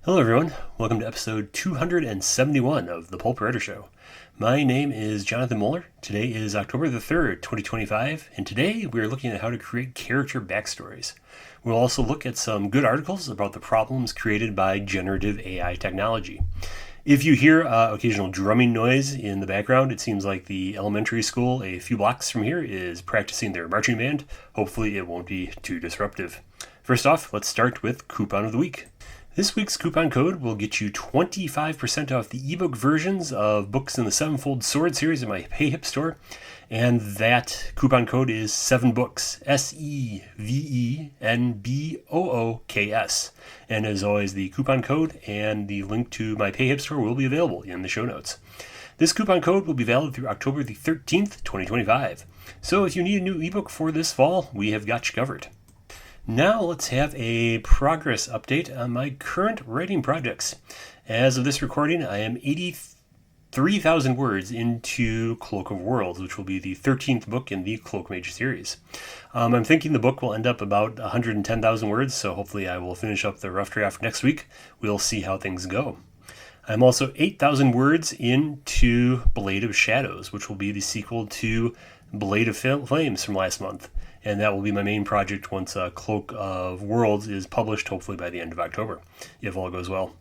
Hello everyone, welcome to episode 271 of the Pulp Writer Show. My name is Jonathan Moeller. Today is October the 3rd, 2025, and today we're looking at how to create character backstories. We'll also look at some good articles about the problems created by generative AI technology. If you hear occasional drumming noise in the background, it seems like the elementary school a few blocks from here is practicing their marching band. Hopefully it won't be too disruptive. First off, let's start with Coupon of the Week. This week's coupon code will get you 25% off the ebook versions of books in the Sevenfold Sword series in my PayHip store. And that coupon code is SEVENBOOKS, SEVENBOOKS. And as always, the coupon code and the link to my PayHip store will be available in the show notes. This coupon code will be valid through October the 13th, 2025. So if you need a new ebook for this fall, we have got you covered. Now let's have a progress update on my current writing projects. As of this recording, I am 83,000 words into Cloak of Worlds, which will be the 13th book in the Cloak Mage series. I'm thinking the book will end up about 110,000 words, so hopefully I will finish up the rough draft next week. We'll see how things go. I'm also 8,000 words into Blade of Shadows, which will be the sequel to Blade of Flames from last month. And that will be my main project once Cloak of Worlds is published, hopefully by the end of October, if all goes well.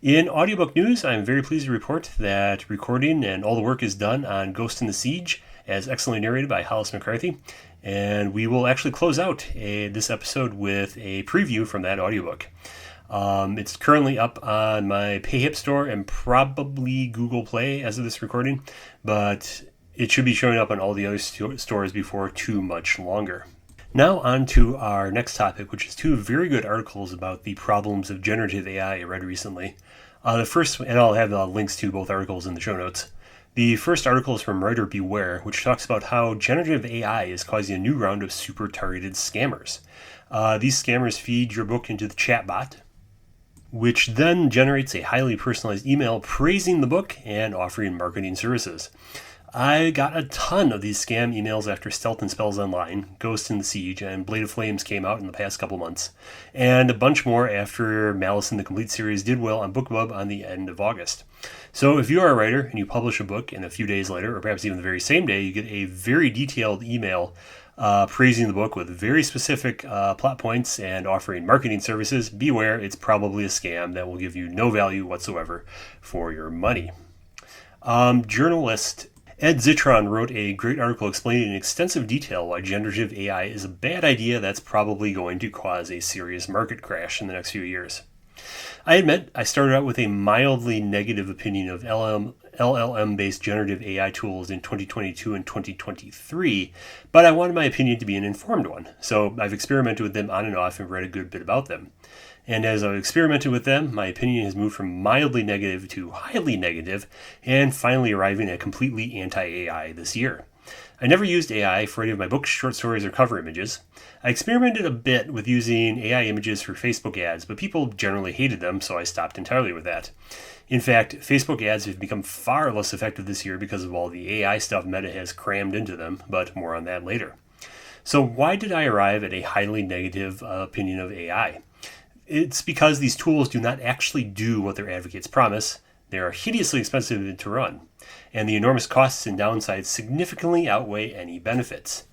In audiobook news, I'm very pleased to report that recording and all the work is done on Ghost in the Siege, as excellently narrated by Hollis McCarthy. And we will actually close out this episode with a preview from that audiobook. It's currently up on my PayHip store and probably Google Play as of this recording, but it should be showing up on all the other stores before too much longer. Now on to our next topic, which is two very good articles about the problems of generative AI I read recently. The first, and I'll have links to both articles in the show notes. The first article is from Writer Beware, which talks about how generative AI is causing a new round of super targeted scammers. These scammers feed your book into the chatbot, which then generates a highly personalized email praising the book and offering marketing services. I got a ton of these scam emails after Stealth and Spells Online, Ghost in the Siege, and Blade of Flames came out in the past couple months, and a bunch more after Malice in the Complete series did well on BookBub on the end of August. So if you are a writer and you publish a book and a few days later, or perhaps even the very same day, you get a very detailed email praising the book with very specific plot points and offering marketing services, beware, it's probably a scam that will give you no value whatsoever for your money. Journalist Ed Zitron wrote a great article explaining in extensive detail why generative AI is a bad idea that's probably going to cause a serious market crash in the next few years. I admit I started out with a mildly negative opinion of LLM-based generative AI tools in 2022 and 2023, but I wanted my opinion to be an informed one, so I've experimented with them on and off and read a good bit about them. And as I've experimented with them, my opinion has moved from mildly negative to highly negative, and finally arriving at completely anti-AI this year. I never used AI for any of my books, short stories, or cover images. I experimented a bit with using AI images for Facebook ads, but people generally hated them, so I stopped entirely with that. In fact, Facebook ads have become far less effective this year because of all the AI stuff Meta has crammed into them, but more on that later. So why did I arrive at a highly negative opinion of AI? It's because these tools do not actually do what their advocates promise. They are hideously expensive to run, and the enormous costs and downsides significantly outweigh any benefits.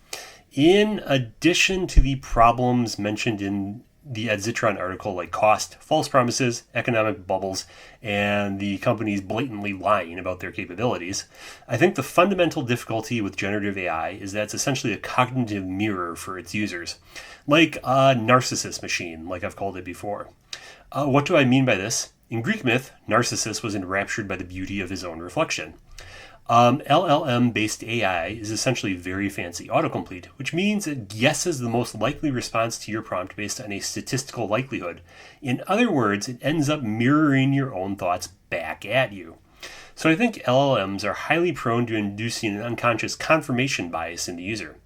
In addition to the problems mentioned in the Ed Zitron article, like cost, false promises, economic bubbles, and the companies blatantly lying about their capabilities, I think the fundamental difficulty with generative AI is that it's essentially a cognitive mirror for its users, like a narcissist machine, like I've called it before. What do I mean by this? In Greek myth, Narcissus was enraptured by the beauty of his own reflection. LLM-based AI is essentially very fancy autocomplete, which means it guesses the most likely response to your prompt based on a statistical likelihood. In other words, it ends up mirroring your own thoughts back at you. So I think LLMs are highly prone to inducing an unconscious confirmation bias in the user.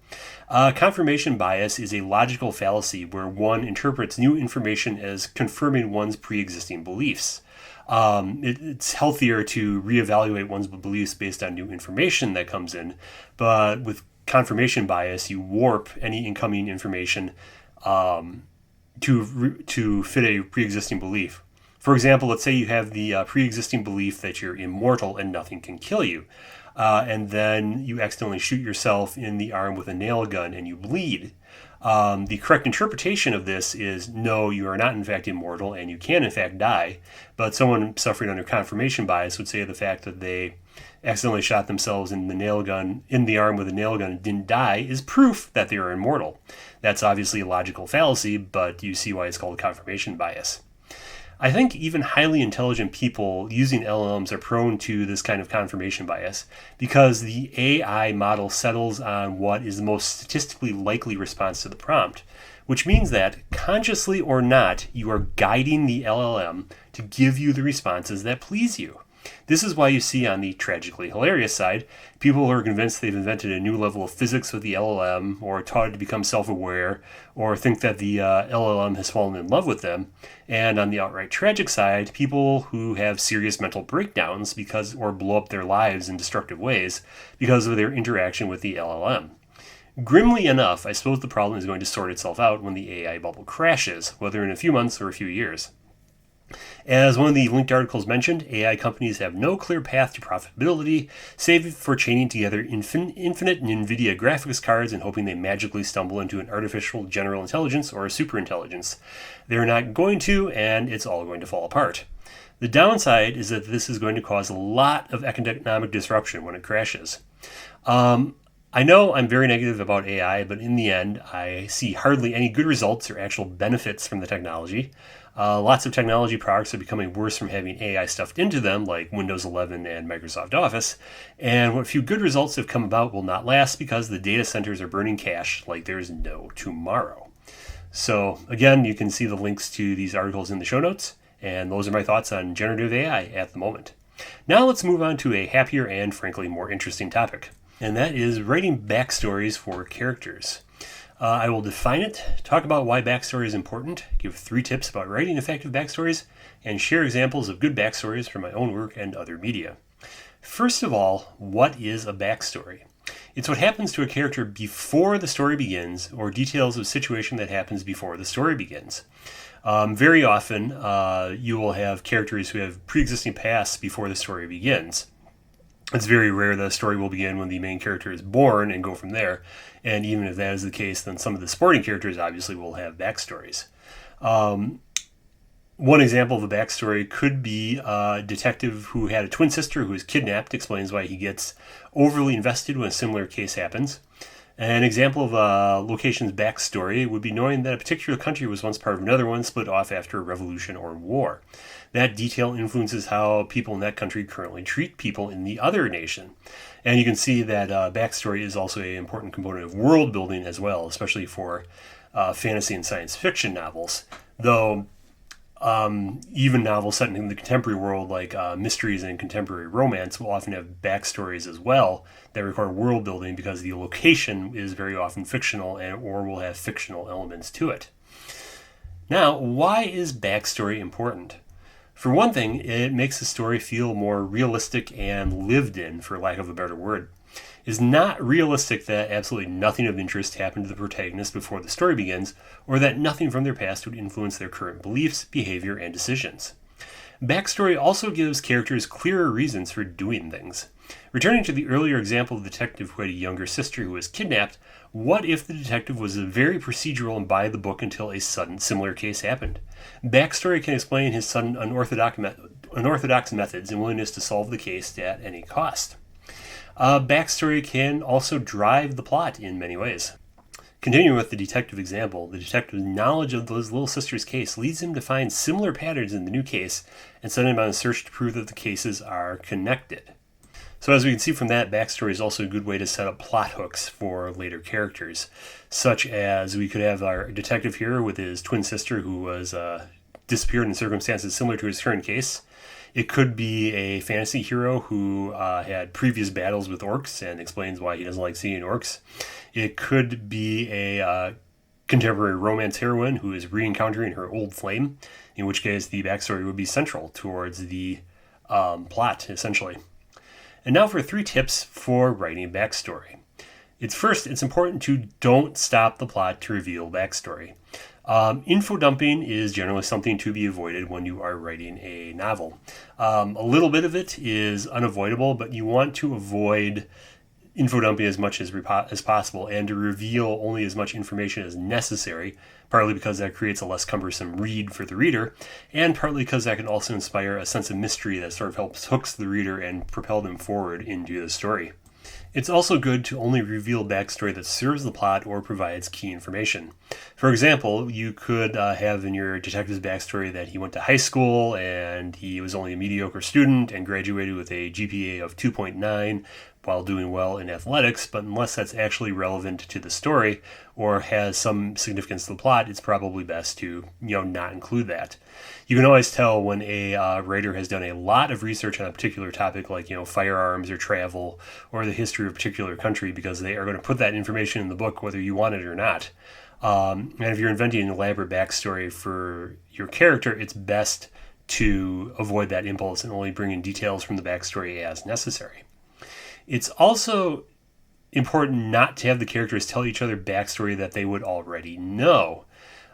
Confirmation bias is a logical fallacy where one interprets new information as confirming one's pre-existing beliefs. It's healthier to reevaluate one's beliefs based on new information that comes in, but with confirmation bias, you warp any incoming information to fit a pre-existing belief. For example, let's say you have the pre-existing belief that you're immortal and nothing can kill you. And then you accidentally shoot yourself in the arm with a nail gun and you bleed. The correct interpretation of this is no, you are not in fact immortal and you can in fact die. But someone suffering under confirmation bias would say the fact that they accidentally shot themselves in the arm with a nail gun and didn't die is proof that they are immortal. That's obviously a logical fallacy, but you see why it's called confirmation bias. I think even highly intelligent people using LLMs are prone to this kind of confirmation bias because the AI model settles on what is the most statistically likely response to the prompt, which means that, consciously or not, you are guiding the LLM to give you the responses that please you. This is why you see on the tragically hilarious side, people who are convinced they've invented a new level of physics with the LLM, or taught it to become self-aware, or think that the LLM has fallen in love with them. And on the outright tragic side, people who have serious mental breakdowns or blow up their lives in destructive ways because of their interaction with the LLM. Grimly enough, I suppose the problem is going to sort itself out when the AI bubble crashes, whether in a few months or a few years. As one of the linked articles mentioned, AI companies have no clear path to profitability, save for chaining together infinite NVIDIA graphics cards and hoping they magically stumble into an artificial general intelligence or a superintelligence. They're not going to, and it's all going to fall apart. The downside is that this is going to cause a lot of economic disruption when it crashes. I know I'm very negative about AI, but in the end, I see hardly any good results or actual benefits from the technology. Lots of technology products are becoming worse from having AI stuffed into them, like Windows 11 and Microsoft Office, and what few good results have come about will not last because the data centers are burning cash like there's no tomorrow. So again, you can see the links to these articles in the show notes, and those are my thoughts on generative AI at the moment. Now let's move on to a happier and frankly more interesting topic, and that is writing backstories for characters. I will define it, talk about why backstory is important, give 3 tips about writing effective backstories, and share examples of good backstories from my own work and other media. First of all, what is a backstory? It's what happens to a character before the story begins, or details of a situation that happens before the story begins. Very often, you will have characters who have pre-existing pasts before the story begins. It's very rare that a story will begin when the main character is born and go from there. And even if that is the case, then some of the supporting characters obviously will have backstories. One example of a backstory could be a detective who had a twin sister who was kidnapped, explains why he gets overly invested when a similar case happens. An example of a location's backstory would be knowing that a particular country was once part of another one, split off after a revolution or war. That detail influences how people in that country currently treat people in the other nation. And you can see that backstory is also an important component of world building as well, especially for fantasy and science fiction novels. Though even novels set in the contemporary world, like mysteries and contemporary romance, will often have backstories as well that require world building because the location is very often fictional or will have fictional elements to it. Now, why is backstory important? For one thing, it makes the story feel more realistic and lived in, for lack of a better word. It's not realistic that absolutely nothing of interest happened to the protagonist before the story begins, or that nothing from their past would influence their current beliefs, behavior, and decisions. Backstory also gives characters clearer reasons for doing things. Returning to the earlier example of the detective who had a younger sister who was kidnapped, what if the detective was very procedural and by the book until a sudden similar case happened? Backstory can explain his sudden unorthodox methods and willingness to solve the case at any cost. Backstory can also drive the plot in many ways. Continuing with the detective example, the detective's knowledge of his little sister's case leads him to find similar patterns in the new case and send him on a search to prove that the cases are connected. So as we can see from that, backstory is also a good way to set up plot hooks for later characters, such as we could have our detective here with his twin sister who was disappeared in circumstances similar to his current case. It could be a fantasy hero who had previous battles with orcs and explains why he doesn't like seeing orcs. It could be a contemporary romance heroine who is re-encountering her old flame, in which case the backstory would be central towards the plot, essentially. And now for 3 tips for writing backstory. It's important to don't stop the plot to reveal backstory. Info dumping is generally something to be avoided when you are writing a novel. A little bit of it is unavoidable, but you want to avoid info dumping as much as possible and to reveal only as much information as necessary, partly because that creates a less cumbersome read for the reader, and partly because that can also inspire a sense of mystery that sort of helps hooks the reader and propel them forward into the story. It's also good to only reveal backstory that serves the plot or provides key information. For example, you could have in your detective's backstory that he went to high school and he was only a mediocre student and graduated with a GPA of 2.9 while doing well in athletics, but unless that's actually relevant to the story or has some significance to the plot, it's probably best to not include that. You can always tell when a writer has done a lot of research on a particular topic, like firearms or travel or the history of a particular country, because they are going to put that information in the book whether you want it or not. And if you're inventing an elaborate backstory for your character, it's best to avoid that impulse and only bring in details from the backstory as necessary. It's also important not to have the characters tell each other backstory that they would already know.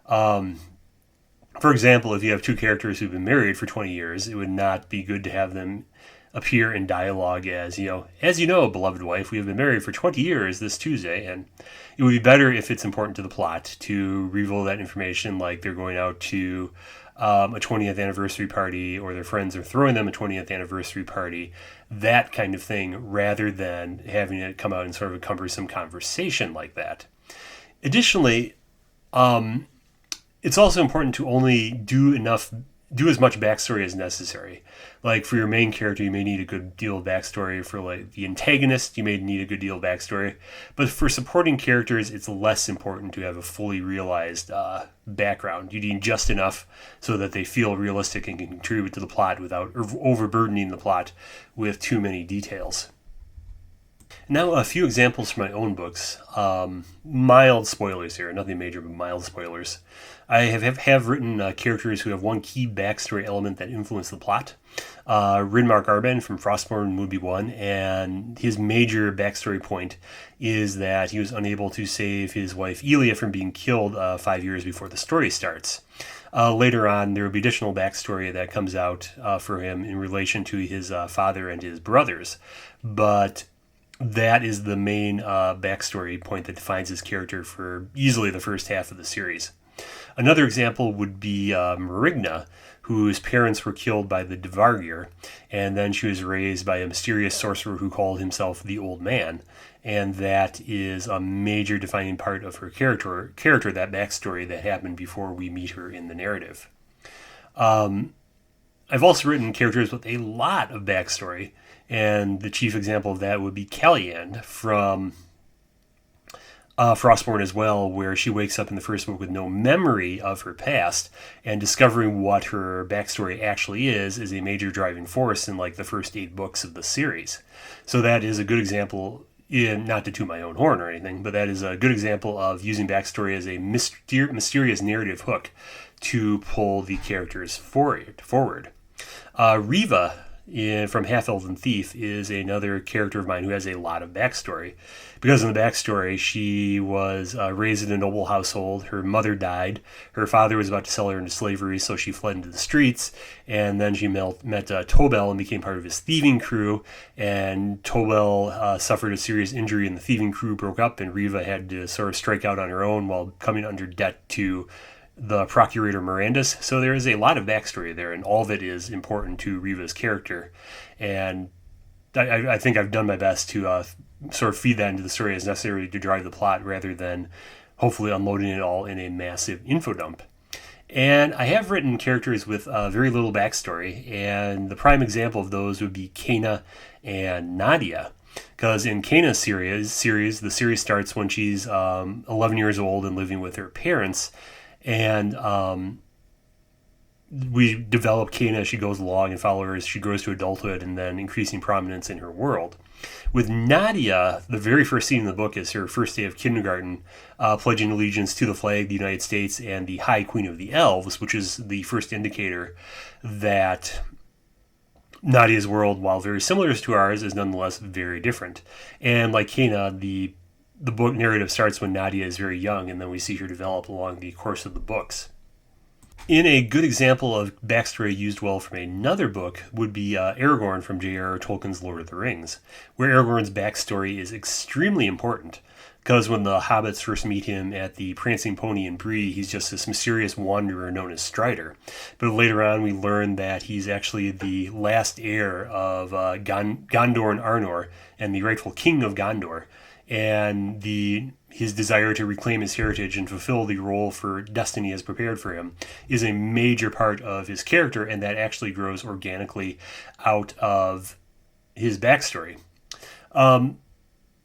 For example, if you have two characters who've been married for 20 years, it would not be good to have them appear in dialogue as, beloved wife, we have been married for 20 years this Tuesday. And it would be better if it's important to the plot to reveal that information, like they're going out to a 20th anniversary party or their friends are throwing them a 20th anniversary party, that kind of thing, rather than having it come out in sort of a cumbersome conversation like that. Additionally, it's also important to only do as much backstory as necessary. Like for your main character, you may need a good deal of backstory. For like the antagonist, you may need a good deal of backstory. But for supporting characters, it's less important to have a fully realized background. You need just enough so that they feel realistic and can contribute to the plot without overburdening the plot with too many details. Now, a few examples from my own books. Mild spoilers here, nothing major, but mild spoilers. I have written characters who have one key backstory element that influence the plot. Ridmark Arben from Frostborn would be one, and his major backstory point is that he was unable to save his wife Elia from being killed 5 years before the story starts. Later on, there will be additional backstory that comes out for him in relation to his father and his brothers, but that is the main backstory point that defines his character for easily the first half of the series. Another example would be Marigna, whose parents were killed by the Dvargir, and then she was raised by a mysterious sorcerer who called himself the Old Man, and that is a major defining part of her character, that backstory that happened before we meet her in the narrative. I've also written characters with a lot of backstory, and the chief example of that would be Caliand from Frostborn as well, where she wakes up in the first book with no memory of her past, and discovering what her backstory actually is a major driving force in like the first 8 books of the series. So that is a good example, not to toot my own horn or anything, but that is a good example of using backstory as a mysterious narrative hook to pull the characters forward. Riva from Half-Elven Thief is another character of mine who has a lot of backstory. Because in the backstory, she was raised in a noble household. Her mother died. Her father was about to sell her into slavery, so she fled into the streets. And then she met Tobel and became part of his thieving crew. And Tobel suffered a serious injury, and the thieving crew broke up, and Riva had to sort of strike out on her own while coming under debt to the Procurator Mirandus. So there is a lot of backstory there, and all of it is important to Riva's character. And I think I've done my best to sort of feed that into the story as necessary to drive the plot, rather than hopefully unloading it all in a massive info dump. And I have written characters with very little backstory, and the prime example of those would be Kena and Nadia. Because in Kena's series, the series starts when she's 11 years old and living with her parents, and we develop Kena as she goes along and follow her as she grows to adulthood and then increasing prominence in her world. With Nadia, the very first scene in the book is her first day of kindergarten, pledging allegiance to the flag of the United States and the High Queen of the Elves, which is the first indicator that Nadia's world, while very similar to ours, is nonetheless very different. And like Kena, the the book narrative starts when Nadia is very young, and then we see her develop along the course of the books. In a good example of backstory used well from another book would be Aragorn from J.R.R. Tolkien's Lord of the Rings, where Aragorn's backstory is extremely important. Because when the hobbits first meet him at the Prancing Pony in Bree, he's just this mysterious wanderer known as Strider. But later on, we learn that he's actually the last heir of Gondor and Arnor, and the rightful king of Gondor. And his desire to reclaim his heritage and fulfill the role for destiny has prepared for him is a major part of his character, and that actually grows organically out of his backstory.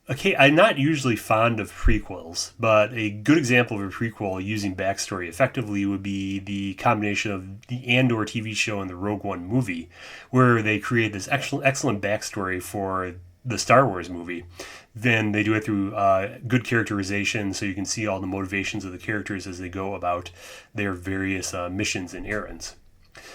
Okay, I'm not usually fond of prequels, but a good example of a prequel using backstory effectively would be the combination of the Andor TV show and the Rogue One movie, where they create this excellent backstory for the Star Wars movie. Then they do it through good characterization, so you can see all the motivations of the characters as they go about their various missions and errands.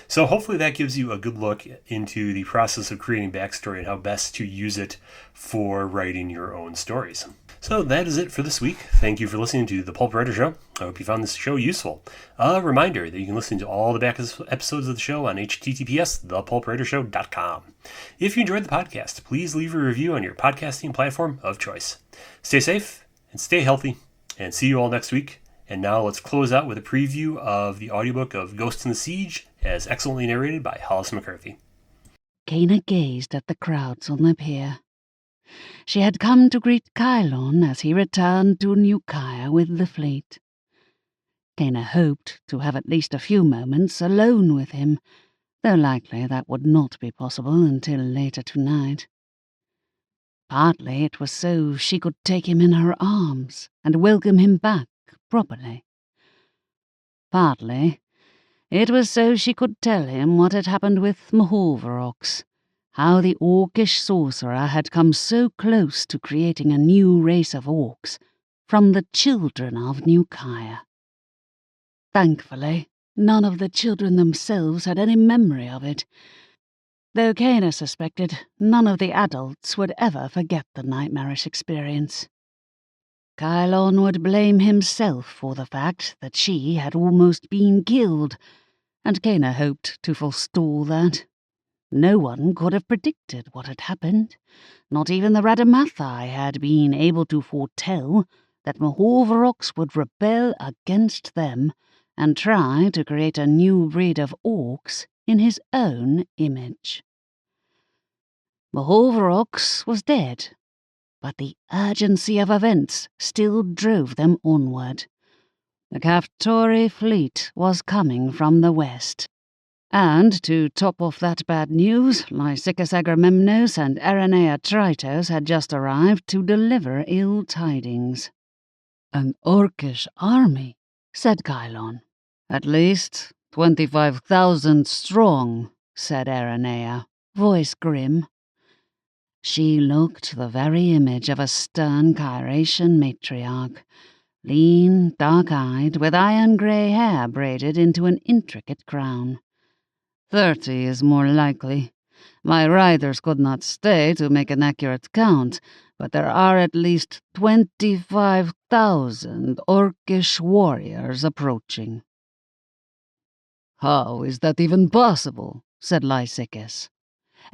So hopefully that gives you a good look into the process of creating backstory and how best to use it for writing your own stories. So that is it for this week. Thank you for listening to The Pulp Writer Show. I hope you found this show useful. A reminder that you can listen to all the back episodes of the show on https://thepulpwritershow.com. If you enjoyed the podcast, please leave a review on your podcasting platform of choice. Stay safe and stay healthy, and see you all next week. And now let's close out with a preview of the audiobook of Ghost in the Siege, as excellently narrated by Hollis McCarthy. Kaina gazed at the crowds on the pier. She had come to greet Kylon as he returned to New Kaya with the fleet. Kaina hoped to have at least a few moments alone with him, though likely that would not be possible until later tonight. Partly it was so she could take him in her arms and welcome him back properly. Partly it was so she could tell him what had happened with Mhorvorox, how the orcish sorcerer had come so close to creating a new race of orcs from the children of New Kaya. Thankfully, none of the children themselves had any memory of it, though Kaina suspected none of the adults would ever forget the nightmarish experience. Kylon would blame himself for the fact that she had almost been killed, and Kaina hoped to forestall that. No one could have predicted what had happened. Not even the Radamathai had been able to foretell that Mhorvorox would rebel against them and try to create a new breed of orcs in his own image. Mhorvorox was dead, but the urgency of events still drove them onward. The Kaftori fleet was coming from the west, and to top off that bad news, Lysichus Agamemnos and Aranea Tritos had just arrived to deliver ill tidings. "An orcish army," said Kylon. "At least 25,000 strong," said Aranea, voice grim. She looked the very image of a stern Kyratian matriarch, lean, dark-eyed, with iron-grey hair braided into an intricate crown. 30 is more likely. My riders could not stay to make an accurate count, but there are at least 25,000 orcish warriors approaching." "How is that even possible?" said Lysichus.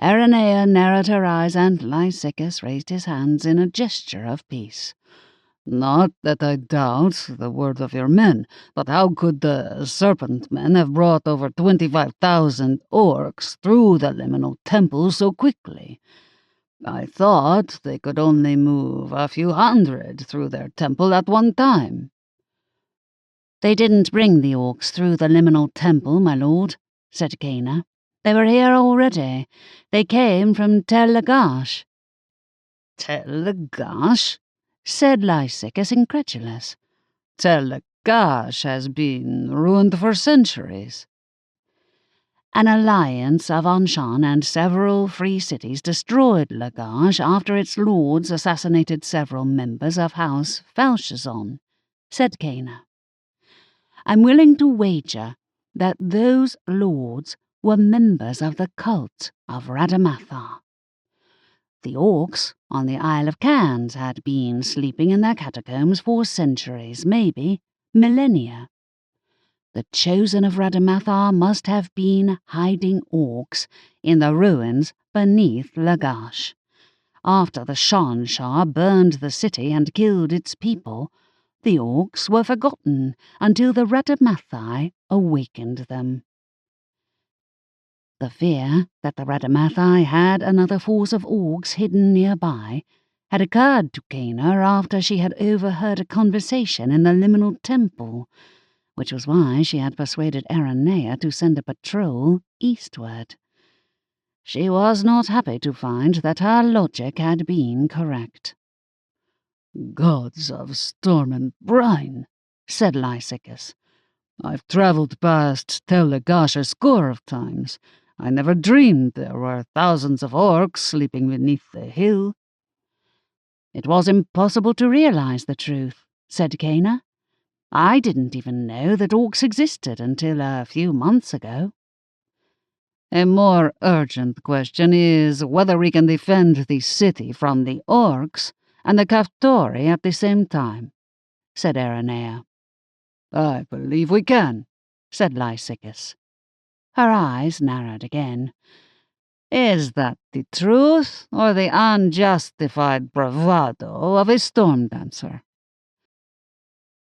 Aranea narrowed her eyes, and Lysichus raised his hands in a gesture of peace. "Not that I doubt the word of your men, but how could the Serpent Men have brought over 25,000 orcs through the Liminal Temple so quickly? I thought they could only move a few hundred through their temple at one time." "They didn't bring the orcs through the Liminal Temple, my lord," said Kaina. "They were here already. They came from Tel Lagash." "Tel Lagash?" said Lysichus, incredulous. "Tel Lagash has been ruined for centuries." "An alliance of Anshan and several free cities destroyed Lagash after its lords assassinated several members of House Falshazon," said Kaina. "I'm willing to wager that those lords were members of the cult of Radamathar. The orcs on the Isle of Cannes had been sleeping in their catacombs for centuries, maybe millennia. The chosen of Radamathar must have been hiding orcs in the ruins beneath Lagash. After the Shan Shah burned the city and killed its people, the orcs were forgotten until the Radamathai awakened them. The fear that the Radamathai had another force of orcs hidden nearby had occurred to Kana after she had overheard a conversation in the liminal temple, which was why she had persuaded Aranea to send a patrol eastward. She was not happy to find that her logic had been correct. "Gods of storm and brine," said Lysichus. "I've travelled past Tel Lagash a score of times. I never dreamed there were thousands of orcs sleeping beneath the hill." "It was impossible to realize the truth," said Kana. "I didn't even know that orcs existed until a few months ago." "A more urgent question is whether we can defend the city from the orcs and the Kaftori at the same time," said Aranea. "I believe we can," said Lysichus. Her eyes narrowed again. "Is that the truth or the unjustified bravado of a storm dancer?"